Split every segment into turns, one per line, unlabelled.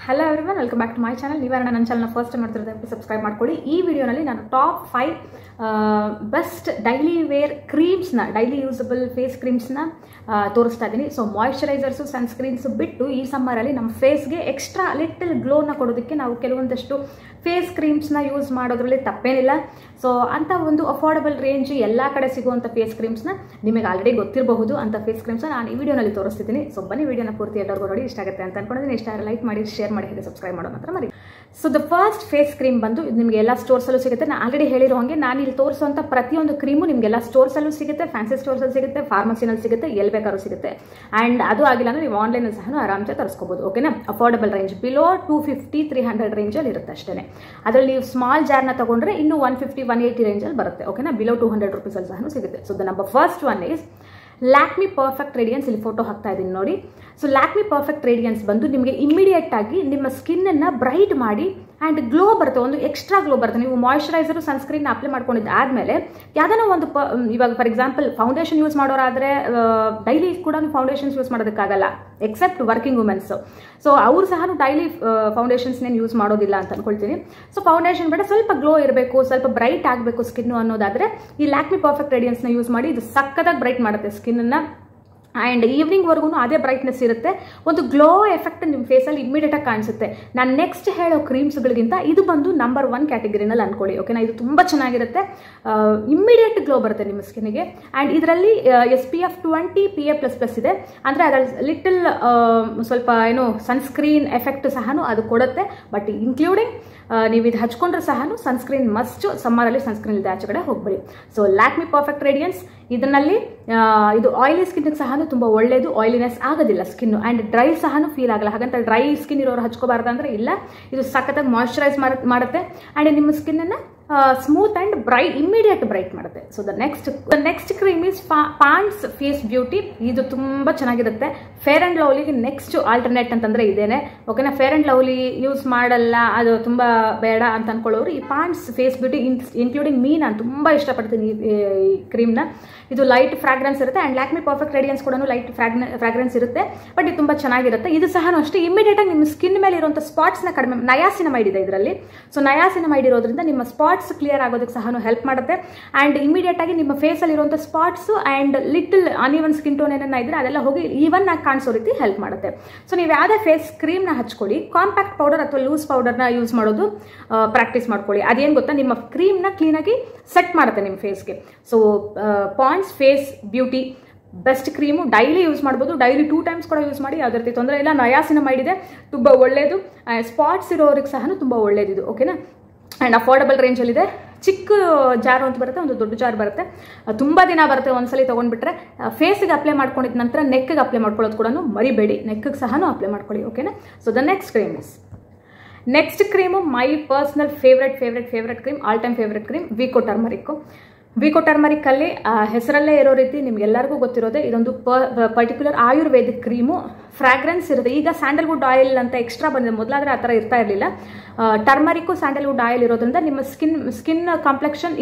Hello everyone, welcome back to my channel. ನೀವೇನ ನನ್ನ ಚಾನಲ್ನ ಫಸ್ಟ್ ಟೈಮ್ ಮಾಡ್ತಿರೋದು ಸಬ್ಸ್ಕ್ರೈಬ್ ಮಾಡ್ಕೊಳ್ಳಿ. ಈ ವಿಡಿಯೋನಲ್ಲಿ ನಾನು ಟಾಪ್ 5 ಬೆಸ್ಟ್ ಡೈಲಿ ವೇರ್ ಕ್ರೀಮ್ಸ್ನ, ಡೈಲಿ ಯೂಸಬಲ್ ಫೇಸ್ ಕ್ರೀಮ್ಸ್ನ ತೋರಿಸ್ತಾ ಇದ್ದೀನಿ. ಸೊ ಮಾಯಿಶ್ಚರೈಸರ್ಸು, ಸನ್ಸ್ಕ್ರೀನ್ಸು ಬಿಟ್ಟು ಈ ಸಮ್ಮರಲ್ಲಿ ನಮ್ಮ ಫೇಸ್ಗೆ ಎಕ್ಸ್ಟ್ರಾ ಲಿಟಲ್ ಗ್ಲೋನ ಕೊಡೋದಕ್ಕೆ ನಾವು ಕೆಲವೊಂದಷ್ಟು ಫೇಸ್ ಕ್ರೀಮ್ಸ್ನ ಯೂಸ್ ಮಾಡೋದ್ರಲ್ಲಿ ತಪ್ಪೇನಿಲ್ಲ. ಸೊ ಅಂಥ ಒಂದು ಅಫೋರ್ಡಬಲ್ ರೇಂಜ್ ಎಲ್ಲ ಕಡೆ ಸಿಗುವಂಥ ಫೇಸ್ ಕ್ರೀಮ್ಸ್ನ ನಿಮಗೆ ಆಲ್ರೆಡಿ ಗೊತ್ತಿರಬಹುದು. ಅಂಥ ಫೇಸ್ ಕ್ರೀಮ್ಸ್ನ ನಾನು ಈ ವಿಡಿಯೋನಲ್ಲಿ ತೋರಿಸ್ತಿದ್ದೀನಿ. ಸೊ ಬನ್ನಿ ವಿಡಿಯೋನ ಪೂರ್ತಿ ಎಲ್ಲರಿಗೂ ನೋಡಿ ಇಷ್ಟ ಆಗುತ್ತೆ ಅಂತ ಅನ್ಕೊಂಡಿದ್ದೀನಿ. ಇಷ್ಟ ಲೈಕ್ ಮಾಡಿ, ಶೇರ್ ಮಾಡಿ, ಹಾಗೆ ಸಬ್ಸ್ಕ್ರೈಬ್ ಮಾಡೋ ಮಾತ್ರ ಮರಿ. So the first phase cream ಬಂದು ನಿಮಗೆ ಎಲ್ಲ ಸ್ಟೋರ್ಸಲ್ಲೂ ಸಿಗುತ್ತೆ. ನಾನು ಆಲ್ರೆಡಿ ಹೇಳಿರೋ ಹಾಗೆ ನಾನು ಇಲ್ಲಿ ತೋರಿಸುವಂಥ ಪ್ರತಿಯೊಂದು ಕ್ರೀಮು ನಿಮಗೆಲ್ಲ ಸ್ಟೋರ್ಸಲ್ಲೂ ಸಿಗುತ್ತೆ, ಫ್ಯಾನ್ಸಿ ಸ್ಟೋರ್ಸಲ್ಲಿ ಸಿಗುತ್ತೆ, ಫಾರ್ಮಸಿನಲ್ಲಿ ಸಿಗುತ್ತೆ, ಎಲ್ಲಿ ಬೇಕಾದ್ರೂ ಸಿಗುತ್ತೆ. ಆ್ಯಂಡ್ ಅದು ಆಗಿಲ್ಲ ಅಂದರೆ ನೀವು ಆನ್ಲೈನಲ್ಲಿ ಸಹ ಆರಾಮ್ಸೆ ತರಿಸ್ಕೋಬೋದು. ಓಕೆನಾ? ಅಫೋರ್ಡಬಲ್ ರೇಂಜ್ ಬಿಲೋ 250-300 ರೇಂಜಲ್ಲಿ ಇರುತ್ತೆ ಅಷ್ಟೇ. ಅದರಲ್ಲಿ ನೀವು ಸ್ಮಾಲ್ ಜಾರ್ನ ತಗೊಂಡ್ರೆ ಇನ್ನೂ 150-180 ರೇಂಜಲ್ಲಿ ಬರುತ್ತೆ. ಓಕೆನಾ? ಬಿಲೋ 200 ರೂಪೀಸಲ್ಲಿ ಸಹ ಸಿಗುತ್ತೆ. So the number first one is Lakme perfect radiance. ಇಲ್ಲಿ ಫೋಟೋ ಹಾಕ್ತಾ ಇದ್ದೀನಿ ನೋಡಿ. ಸೊ ಲ್ಯಾಕ್ಮಿ ಪರ್ಫೆಕ್ಟ್ ರೇಡಿಯನ್ಸ್ ಬಂದು ನಿಮಗೆ ಇಮಿಡಿಯೇಟ್ ಆಗಿ ನಿಮ್ಮ ಸ್ಕಿನ್ನನ್ನು ಬ್ರೈಟ್ ಮಾಡಿ ಆ್ಯಂಡ್ ಗ್ಲೋ ಬರುತ್ತೆ, ಒಂದು ಎಕ್ಸ್ಟ್ರಾ ಗ್ಲೋ ಬರುತ್ತೆ. ನೀವು ಮಾಯಿಶ್ಚರೈಸರು, ಸನ್ಸ್ಕ್ರೀನ್ ಅಪ್ಲೈ ಮಾಡ್ಕೊಂಡಿದ್ದು ಆದಮೇಲೆ ಯಾವುದೋ ಒಂದು ಇವಾಗ ಫಾರ್ ಎಕ್ಸಾಂಪಲ್ ಫೌಂಡೇಶನ್ ಯೂಸ್ ಮಾಡೋರಾದರೆ ಡೈಲಿ ಕೂಡ ಫೌಂಡೇಶನ್ಸ್ ಯೂಸ್ ಮಾಡೋದಕ್ಕಾಗಲ್ಲ, ಎಕ್ಸೆಪ್ಟ್ ವರ್ಕಿಂಗ್ ವುಮೆನ್ಸ್. ಸೊ ಅವ್ರು ಸಹ ಡೈಲಿ ಫೌಂಡೇಶನ್ಸ್ನೇನು ಯೂಸ್ ಮಾಡೋದಿಲ್ಲ ಅಂತ ಅನ್ಕೊಳ್ತೀನಿ. ಸೊ ಫೌಂಡೇಶನ್ ಬೇಡ, ಸ್ವಲ್ಪ ಗ್ಲೋ ಇರಬೇಕು, ಸ್ವಲ್ಪ ಬ್ರೈಟ್ ಆಗಬೇಕು ಸ್ಕಿನ್ನು ಅನ್ನೋದಾದರೆ ಈ ಲ್ಯಾಕ್ಮಿ ಪರ್ಫೆಕ್ಟ್ ರೇಡಿಯನ್ಸ್ನ ಯೂಸ್ ಮಾಡಿ. ಇದು ಸಕ್ಕತ್ತಾಗಿ ಬ್ರೈಟ್ ಮಾಡುತ್ತೆ ಸ್ಕಿನ್ನನ್ನು. ಆ್ಯಂಡ್ ಈವ್ನಿಂಗ್ವರೆಗೂ ಅದೇ ಬ್ರೈಟ್ನೆಸ್ ಇರುತ್ತೆ, ಒಂದು ಗ್ಲೋ ಎಫೆಕ್ಟ್ ನಿಮ್ಮ ಫೇಸಲ್ಲಿ ಇಮಿಡಿಯೇಟಾಗಿ ಕಾಣಿಸುತ್ತೆ. ನಾನು ನೆಕ್ಸ್ಟ್ ಹೇಳೋ ಕ್ರೀಮ್ಸ್ಗಳಿಗಿಂತ ಇದು ಬಂದು ನಂಬರ್ 1 ಕ್ಯಾಟಗರಿನಲ್ಲಿ ಅನ್ಕೊಳ್ಳಿ. ಓಕೆನಾ? ಇದು ತುಂಬ ಚೆನ್ನಾಗಿರುತ್ತೆ, ಇಮ್ಮಿಡಿಯೇಟ್ ಗ್ಲೋ ಬರುತ್ತೆ ನಿಮ್ಮ ಸ್ಕಿನ್ನಿಗೆ. ಆ್ಯಂಡ್ ಇದರಲ್ಲಿ SPF 20 PA++ ಇದೆ. ಅಂದರೆ ಅದರಲ್ಲಿ ಲಿಟಲ್ ಸ್ವಲ್ಪ ಏನು ಸನ್ಸ್ಕ್ರೀನ್ ಎಫೆಕ್ಟ್ ಸಹ ಅದು ಕೊಡುತ್ತೆ. ಬಟ್ ಇನ್ಕ್ಲೂಡಿಂಗ್ ನೀವು ಇದು ಹಚ್ಕೊಂಡ್ರೆ ಸಹ ಸನ್ಸ್ಕ್ರೀನ್ ಮಸ್ಟ್. ಸಮ್ಮರಲ್ಲಿ ಸನ್ಸ್ಕ್ರೀನ್ ಇದೆ, ಆಚೆ ಕಡೆ ಹೋಗ್ಬೇಡಿ. ಸೊ ಲ್ಯಾಕ್ಮಿ ಪರ್ಫೆಕ್ಟ್ ರೇಡಿಯನ್ಸ್ ಇದರಲ್ಲಿ ಇದು ಆಯಿಲಿ ಸ್ಕಿನ್ಗೆ ಸಹ ತುಂಬ ಒಳ್ಳೆಯದು, ಆಯಿಲಿನೆಸ್ ಆಗೋದಿಲ್ಲ ಸ್ಕಿನ್ನು. ಆ್ಯಂಡ್ ಡ್ರೈ ಸಹ ಫೀಲ್ ಆಗಲ್ಲ. ಹಾಗಂತ ಡ್ರೈ ಸ್ಕಿನ್ ಇರೋರು ಹಚ್ಕೋಬಾರ್ದು ಅಂದರೆ ಇಲ್ಲ, ಇದು ಸಖತ್ತಾಗಿ ಮಾಯಿಶ್ಚರೈಸ್ ಮಾಡುತ್ತೆ. ಆ್ಯಂಡ್ ನಿಮ್ಮ ಸ್ಕಿನ್ನನ್ನು smooth and bright, immediate bright ಮಾಡುತ್ತೆ. So the next cream is Pond's face beauty. ಇದು ತುಂಬ ಚೆನ್ನಾಗಿರುತ್ತೆ. ಫೇರ್ ಆ್ಯಂಡ್ ಲವ್ಲಿಗೆ ನೆಕ್ಸ್ಟ್ ಆಲ್ಟರ್ನೇಟ್ ಅಂತಂದರೆ ಇದೇನೆ. ಓಕೆನಾ? ಫೇರ್ ಆ್ಯಂಡ್ ಲವ್ಲಿ ಯೂಸ್ ಮಾಡಲ್ಲ, ಅದು ತುಂಬ ಬೇಡ ಅಂತ ಅನ್ಕೊಳ್ಳೋರು ಈ Pond's face beauty including me ನಾನು ತುಂಬ ಇಷ್ಟಪಡ್ತೀನಿ ಈ ಕ್ರೀಮ್ನ. ಇದು ಲೈಟ್ ಫ್ರಾಗ್ರೆನ್ಸ್ ಇರುತ್ತೆ. ಆ್ಯಂಡ್ ಲ್ಯಾಕ್ಮಿ ಪರ್ಫೆಕ್ಟ್ ರೇಡಿಯನ್ಸ್ ಕೂಡ ಲೈಟ್ ಫ್ರಾಗ್ರೆನ್ಸ್ ಇರುತ್ತೆ. ಬಟ್ ಇದು ತುಂಬ ಚೆನ್ನಾಗಿರುತ್ತೆ. ಇದು ಸಹ ಅಷ್ಟೇ ಇಮಿಡಿಯೇಟಾಗಿ ನಿಮ್ಮ ಸ್ಕಿನ್ ಮೇಲೆ ಇರುವಂಥ ಸ್ಪಾಟ್ಸ್ನ ಕಡಿಮೆ, ನಯಾಸಿನಮೈಡ್ ಇದೆ ಇದರಲ್ಲಿ. ಸೊ ನಯಾಸಿನಮೈಡ್ ಇರೋದ್ರಿಂದ ನಿಮ್ಮ ಸ್ಪಾಟ್ಸ್ ಕ್ಲಿಯರ್ ಆಗೋದಕ್ಕೆ ಸಹ ಹೆಲ್ಪ್ ಮಾಡುತ್ತೆ. ಆ್ಯಂಡ್ ಇಮಿಡಿಯೇಟ್ ಆಗಿ ನಿಮ್ಮ ಫೇಸಲ್ಲಿ ಇರುವಂಥ spots and little uneven skin tone ಏನೇನ ಇದ್ರೆ ಅದೆಲ್ಲ ಹೋಗಿ ಈವನ್ ಆಗಿ ಕಾಣಿಸೋ ರೀತಿ ಹೆಲ್ಪ್ ಮಾಡುತ್ತೆ. ಸೊ ನೀವು ಯಾವುದೇ ಫೇಸ್ ಕ್ರೀಮ್ನ ಹಚ್ಕೊಳ್ಳಿ, ಕಾಂಪ್ಯಾಕ್ಟ್ ಪೌಡರ್ ಅಥವಾ ಲೂಸ್ ಪೌಡರ್ನ ಯೂಸ್ ಮಾಡೋದು ಪ್ರಾಕ್ಟೀಸ್ ಮಾಡ್ಕೊಳ್ಳಿ. ಅದೇನು ಗೊತ್ತಾ, ನಿಮ್ಮ ಕ್ರೀಮ್ನ ಕ್ಲೀನಾಗಿ ಸೆಟ್ ಮಾಡುತ್ತೆ ನಿಮ್ಮ ಫೇಸ್ಗೆ. So Pond's face beauty best cream, daily use ಮಾಡ್ಬೋದು. ಡೈಲಿ 2 ಟೈಮ್ಸ್ ಕೂಡ ಯೂಸ್ ಮಾಡಿ, ಯಾವುದೇ ರೀತಿ ತೊಂದರೆ ಇಲ್ಲ. ನಯಾಸಿನಮೈಡ್ ಇದೆ, ತುಂಬ ಒಳ್ಳೆಯದು. ಸ್ಪಾಟ್ಸ್ ಇರೋರಿಗೆ ಸಹ ತುಂಬ ಒಳ್ಳೆಯದಿದು. ಓಕೆನಾ? ಆ್ಯಂಡ್ ಅಫೋರ್ಡಬಲ್ ರೇಂಜಲ್ಲಿದೆ. ಚಿಕ್ಕ ಜಾರು ಅಂತ ಬರುತ್ತೆ, ಒಂದು ದೊಡ್ಡ ಜಾರ್ ಬರುತ್ತೆ. ತುಂಬ ದಿನ ಬರುತ್ತೆ ಒಂದ್ಸಲಿ ತೊಗೊಂಡ್ಬಿಟ್ರೆ. ಫೇಸಿಗೆ ಅಪ್ಲೈ ಮಾಡ್ಕೊಂಡಿದ್ದ ನಂತರ ನೆಕ್ಗೆ ಅಪ್ಲೈ ಮಾಡ್ಕೊಳ್ಳೋದು ಕೂಡ ಮರಿಬೇಡಿ, ನೆಕ್ಗೆ ಸಹ ಅಪ್ಲೈ ಮಾಡ್ಕೊಳ್ಳಿ. ಓಕೆನಾ? So the next cream my personal favourite cream, all time favourite cream, Vicco turmeric ಅಲ್ಲಿ ಹೆಸರಲ್ಲೇ ಇರೋ ರೀತಿ ನಿಮ್ಗೆಲ್ಲರಿಗೂ ಗೊತ್ತಿರೋದೆ, ಇದೊಂದು ಪರ್ಟಿಕ್ಯುಲರ್ ಆಯುರ್ವೇದಿಕ್ ಕ್ರೀಮು. ಫ್ರಾಗ್ರೆನ್ಸ್ ಇರುತ್ತೆ. ಈಗ ಸ್ಯಾಂಡಲ್ವುಡ್ ಆಯಿಲ್ ಅಂತ ಎಕ್ಸ್ಟ್ರಾ ಬಂದಿದೆ, ಮೊದಲಾದರೆ ಆ ಥರ ಇರ್ತಾ ಇರಲಿಲ್ಲ. ಟರ್ಮರಿಕ್ಕು ಸ್ಯಾಂಡಲ್ವುಡ್ ಆಯಿಲ್ ಇರೋದ್ರಿಂದ ನಿಮ್ಮ ಸ್ಕಿನ್ ಕಾಂಪ್ಲೆಕ್ಷನ್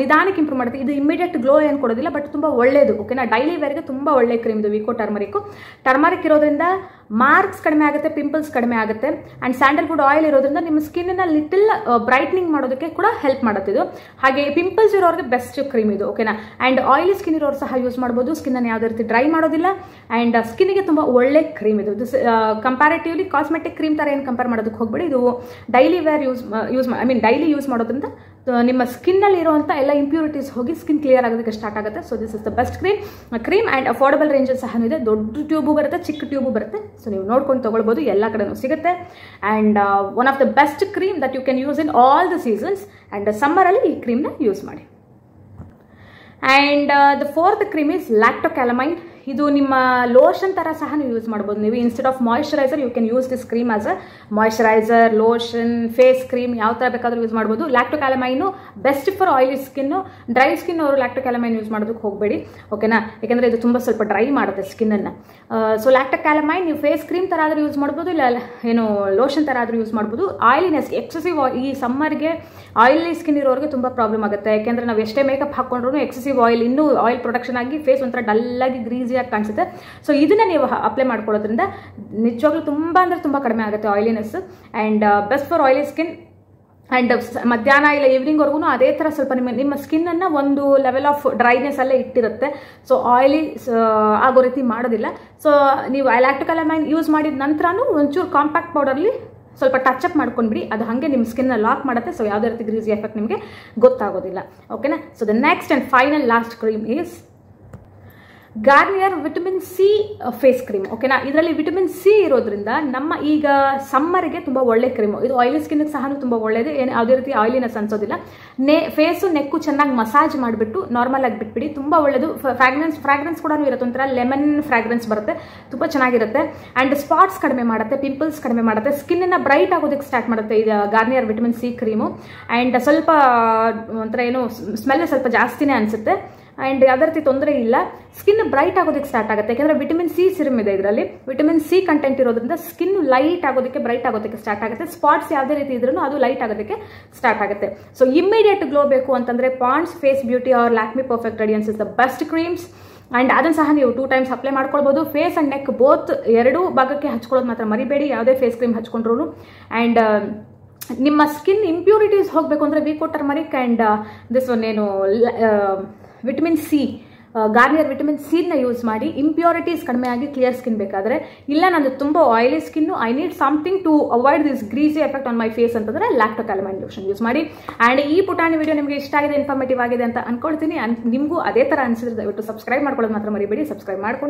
ನಿಧಾನಕ್ಕೆ ಇಂಪ್ರೂವ್ ಮಾಡುತ್ತೆ. ಇದು ಇಮಿಡಿಯೇಟ್ ಗ್ಲೋ ಏನು ಕೊಡೋದಿಲ್ಲ, ಬಟ್ ತುಂಬ ಒಳ್ಳೆಯದು. ಓಕೆನಾ? ಡೈಲಿ ವೇರ್ಗೆ ತುಂಬ ಒಳ್ಳೆ ಕ್ರೀಮ್ ಇದು ವಿಕೋ ಟರ್ಮರಿಕ್ ಇರೋದ್ರಿಂದ ಮಾರ್ಕ್ಸ್ ಕಡಿಮೆ ಆಗುತ್ತೆ, ಪಿಂಪಲ್ಸ್ ಕಡಿಮೆ ಆಗುತ್ತೆ. ಆ್ಯಂಡ್ ಸ್ಯಾಂಡಲ್ವುಡ್ ಆಯಿಲ್ ಇರೋದ್ರಿಂದ ನಿಮ್ಮ ಸ್ಕಿನ್ನ ಲಿಟಲ್ ಬ್ರೈಟ್ನಿಂಗ್ ಮಾಡೋದಕ್ಕೆ ಕೂಡ ಹೆಲ್ಪ್ ಮಾಡುತ್ತೆ ಇದು. ಹಾಗೆ ಪಿಂಪಲ್ಸ್ ಇರೋರಿಗೆ ಬೆಸ್ಟ್ ಕ್ರೀಮ್ ಇದು. ಓಕೆನಾ? ಆ್ಯಂಡ್ ಆಯಿಲಿ ಸ್ಕಿನ್ ಇರೋರು ಸಹ ಯೂಸ್ ಮಾಡ್ಬೋದು. ಸ್ಕಿನ್ನನ್ನು ಯಾವುದೇ ರೀತಿ ಡ್ರೈ ಮಾಡೋದಿಲ್ಲ. ಆ್ಯಂಡ್ ಸ್ಕಿನ್ನಿಗೆ ತುಂಬ ಒಳ್ಳೆ ಕ್ರೀಮ್ ಇದು. ಕಂಪ್ಯಾರಿಟಿವ್ಲಿ ಕಾಸ್ಮೆಟಿಕ್ ಕ್ರೀಮ್ ಥರ ಏನು ಕಂಪೇರ್ ಮಾಡೋದಕ್ಕೆ ಹೋಗ್ಬೇಡಿ. ಇದು ಡೈಲಿ ವೇರ್ ಡೈಲಿ ಯೂಸ್ ಮಾಡೋದ್ರಿಂದ ನಿಮ್ಮ ಸ್ಕಿನ್ನಲ್ಲಿ ಇರುವಂಥ ಎಲ್ಲ ಇಂಪ್ಯೂರಿಟೀಸ್ ಹೋಗಿ ಸ್ಕಿನ್ ಕ್ಲಿಯರ್ ಆಗೋದಕ್ಕೆ ಸ್ಟಾರ್ಟ್ ಆಗುತ್ತೆ. So this is the best cream and affordable ರೇಂಜಲ್ಲಿ ಸಹ ಇದೆ. ದೊಡ್ಡ ಟ್ಯೂಬು ಬರುತ್ತೆ, ಚಿಕ್ಕ ಟ್ಯೂಬು ಬರುತ್ತೆ. ಸೊ ನೀವು ನೋಡ್ಕೊಂಡು ತೊಗೊಳ್ಬೋದು, ಎಲ್ಲ ಕಡೆನೂ ಸಿಗುತ್ತೆ. And one of the best cream that you can use in all the seasons. And ಸಮ್ಮರಲ್ಲಿ ಈ ಕ್ರೀಮ್ನ ಯೂಸ್ ಮಾಡಿ. And the fourth cream is Lacto Calamine. ಇದು ನಿಮ್ಮ ಲೋಷನ್ ಥರ ಸಹ ನೀವು ಯೂಸ್ ಮಾಡ್ಬೋದು. ನೀವು instead of moisturiser you can use this cream as a moisturiser, lotion, face cream ಯಾವ ಥರ ಬೇಕಾದರೂ ಯೂಸ್ ಮಾಡ್ಬೋದು. Lacto Calamine best for oily skin. Dry skin ಅವರು ಲ್ಯಾಕ್ಟೋಕ್ಯಾಲಮೈನ್ ಯೂಸ್ ಮಾಡೋದಕ್ಕೆ ಹೋಗಬೇಡಿ. ಓಕೆನಾ? ಯಾಕೆಂದರೆ ಇದು ತುಂಬ ಸ್ವಲ್ಪ ಡ್ರೈ ಮಾಡುತ್ತೆ ಸ್ಕಿನ್ನನ್ನು. ಸೊ ಲ್ಯಾಕ್ಟೋಕ್ಯಾಲಮೈನ್ ನೀವು ಫೇಸ್ ಕ್ರೀಮ್ ಥರ ಆದರೂ ಯೂಸ್ ಮಾಡ್ಬೋದು, ಇಲ್ಲ ಏನು ಲೋಷನ್ ಥರ ಆದರೂ ಯೂಸ್ ಮಾಡ್ಬೋದು. ಆಯಿಲಿನೆಸ್ ಎಕ್ಸೆಸಿವ್ ಈ ಸಮ್ಮರ್ಗೆ ಆಯಿಲಿ ಸ್ಕಿನ್ ಇರೋರಿಗೆ ತುಂಬ ಪ್ರಾಬ್ಲಮ್ ಆಗುತ್ತೆ. ಯಾಕೆಂದರೆ ನಾವು ಎಷ್ಟೇ ಮೇಕಪ್ ಹಾಕ್ಕೊಂಡ್ರೂ ಎಕ್ಸೆಸಿವ್ ಆಯಿಲ್, ಇನ್ನೂ ಆಯಿಲ್ ಪ್ರೊಡಕ್ಷನ್ ಆಗಿ ಫೇಸ್ ಒಂಥರ ಡಲ್ಲಾಗಿ ಗ್ರೀಸಿ ಗ್ರೀಸಿಯಾಗಿ ಕಾಣಿಸುತ್ತೆ. ಸೊ ಇದನ್ನ ನೀವು ಅಪ್ಲೈ ಮಾಡ್ಕೊಳ್ಳೋದ್ರಿಂದ ನಿಜವಾಗ್ಲೂ ತುಂಬ ಅಂದರೆ ತುಂಬ ಕಡಿಮೆ ಆಗುತ್ತೆ oiliness. And best for oily skin. And ಮಧ್ಯಾಹ್ನ ಇಲ್ಲ ಈವ್ನಿಂಗ್ವರೆಗೂ ಅದೇ ಥರ ಸ್ವಲ್ಪ ನಿಮ್ಮ ಸ್ಕಿನ್ನನ್ನು ಒಂದು ಲೆವೆಲ್ ಆಫ್ ಡ್ರೈನೆಸ್ ಅಲ್ಲೇ ಇಟ್ಟಿರುತ್ತೆ. ಸೊ ಆಯಿಲಿ ಆಗೋ ರೀತಿ ಮಾಡೋದಿಲ್ಲ. ಸೊ ನೀವು ಲ್ಯಾಕ್ಟಿಕ್ ಅಲಮೈನ್ ಯೂಸ್ ಮಾಡಿದ ನಂತರನೂ ಒಂಚೂರು ಕಾಂಪ್ಯಾಕ್ಟ್ ಪೌಡರ್ಲಿ ಸ್ವಲ್ಪ ಟಚ್ ಅಪ್ ಮಾಡ್ಕೊಂಡ್ಬಿಡಿ, ಅದು ಹಾಗೆ ನಿಮ್ಮ ಸ್ಕಿನ್ನ ಲಾಕ್ ಮಾಡುತ್ತೆ. ಸೊ ಯಾವುದೇ ರೀತಿ ಗ್ರೀಸಿ ಎಫೆಕ್ಟ್ ನಿಮಗೆ ಗೊತ್ತಾಗೋದಿಲ್ಲ. ಓಕೆನಾ. So the next and final last cream is Garnier vitamin C face cream. ಓಕೆನಾ. ಇದರಲ್ಲಿ ವಿಟಮಿನ್ ಸಿ ಇರೋದ್ರಿಂದ ನಮ್ಮ ಈಗ ಸಮ್ಮರಿಗೆ ತುಂಬ ಒಳ್ಳೆ ಕ್ರೀಮು. ಇದು ಆಯಿಲಿ ಸ್ಕಿನ್ಗೆ ಸಹ ತುಂಬ ಒಳ್ಳೆಯದು. ಏನು ಯಾವುದೇ ರೀತಿ ಆಯಿಲಿನೆಸ್ ಅನ್ಸೋದಿಲ್ಲ. ಫೇಸು ನೆಕ್ಕು ಚೆನ್ನಾಗಿ ಮಸಾಜ್ ಮಾಡಿಬಿಟ್ಟು ನಾರ್ಮಲ್ ಆಗಿ ಬಿಟ್ಬಿಡಿ, ತುಂಬ ಒಳ್ಳೆಯದು. ಫ್ರಾಗ್ರೆನ್ಸ್ ಕೂಡ ಇರುತ್ತೆ, ಒಂಥರ ಲೆಮನ್ ಫ್ರಾಗ್ರೆನ್ಸ್ ಬರುತ್ತೆ, ತುಂಬ ಚೆನ್ನಾಗಿರುತ್ತೆ. ಆ್ಯಂಡ್ ಸ್ಪಾಟ್ಸ್ ಕಡಿಮೆ ಮಾಡುತ್ತೆ, ಪಿಂಪಲ್ಸ್ ಕಡಿಮೆ ಮಾಡುತ್ತೆ, ಸ್ಕಿನ್ನ ಬ್ರೈಟ್ ಆಗೋದಕ್ಕೆ ಸ್ಟಾರ್ಟ್ ಮಾಡುತ್ತೆ ಇದು Garnier vitamin C cream. And ಸ್ವಲ್ಪ ಒಂಥರ ಏನು ಸ್ಮೆಲ್ ಸ್ವಲ್ಪ ಜಾಸ್ತಿನೇ ಅನಿಸುತ್ತೆ. ಆ್ಯಂಡ್ ಯಾವುದೇ ರೀತಿ ತೊಂದರೆ ಇಲ್ಲ. ಸ್ಕಿನ್ ಬ್ರೈಟ್ ಆಗೋದಕ್ಕೆ ಸ್ಟಾರ್ಟ್ ಆಗುತ್ತೆ, ಯಾಕೆಂದರೆ ವಿಟಮಿನ್ ಸಿ ಸಿರಮ್ ಇದೆ ಇದರಲ್ಲಿ. ವಿಟಮಿನ್ ಸಿ ಕಂಟೆಂಟ್ ಇರೋದ್ರಿಂದ ಸ್ಕಿನ್ ಲೈಟ್ ಆಗೋದಕ್ಕೆ, ಬ್ರೈಟ್ ಆಗೋದಕ್ಕೆ ಸ್ಟಾರ್ಟ್ ಆಗುತ್ತೆ. ಸ್ಪಾಟ್ಸ್ ಯಾವುದೇ ರೀತಿ ಇದ್ರೂ ಅದು ಲೈಟ್ ಆಗೋದಕ್ಕೆ ಸ್ಟಾರ್ಟ್ ಆಗುತ್ತೆ. ಸೊ ಇಮಿಡಿಯೇಟ್ ಗ್ಲೋ ಬೇಕು ಅಂತಂದರೆ Pond's face beauty or Lakme perfect radiance is the best creams. And ಅದನ್ನು ಸಹ ನೀವು 2 times ಅಪ್ಲೈ ಮಾಡ್ಕೊಳ್ಬೋದು. ಫೇಸ್ ಆ್ಯಂಡ್ ನೆಕ್ ಬೋತ್ ಎರಡೂ ಭಾಗಕ್ಕೆ ಹಚ್ಕೊಳ್ಳೋದು ಮಾತ್ರ ಮರಿಬೇಡಿ, ಯಾವುದೇ ಫೇಸ್ ಕ್ರೀಮ್ ಹಚ್ಕೊಂಡ್ರು. ಆ್ಯಂಡ್ ನಿಮ್ಮ ಸ್ಕಿನ್ ಇಂಪ್ಯೂರಿಟೀಸ್ ಹೋಗಬೇಕು ಅಂದರೆ Vicco turmeric and this one ಏನು ವಿಟಮಿನ್ ಸಿ ಗಾರ್ನಿಯರ್ ವಿಟಮಿನ್ ಸಿನ ಯೂಸ್ ಮಾಡಿ ಇಂಪ್ಯೂರಿಟೀಸ್ ಕಡಿಮೆ ಆಗಿ ಕ್ಲಿಯರ್ ಸ್ಕಿನ್ ಬೇಕಾದರೆ, ಇಲ್ಲ ನಂದು ತುಂಬ oily skin, I need something to avoid this greasy effect on my face ಅಂತಂದರೆ ಲ್ಯಾಕ್ಟಿಕ್ ಅಲಮೈನ್ ಲೋಷನ್ ಯೂಸ್ ಮಾಡಿ. ಆ್ಯಂಡ್ ಈ ಪುಟಾಣಿ ವಿಡಿಯೋ ನಿಮಗೆ ಇಷ್ಟ ಆಗಿದೆ, ಇನ್ಫಾರ್ಮೇಟಿವ್ ಆಗಿದೆ ಅಂತ ಅನ್ಕೊಳ್ತೀನಿ. ನಿಮಗೂ ಅದೇ ಥರ ಅನಿಸಿದ್ರೆ ದಯವಿಟ್ಟು ಸಬ್ಸ್ಕ್ರೈಬ್ ಮಾಡ್ಕೊಳ್ಳೋದು ಮಾತ್ರ ಮರಿಬೇಡಿ. ಸಬ್ಸ್ಕ್ರೈಬ್ ಮಾಡ್ಕೊಂಡು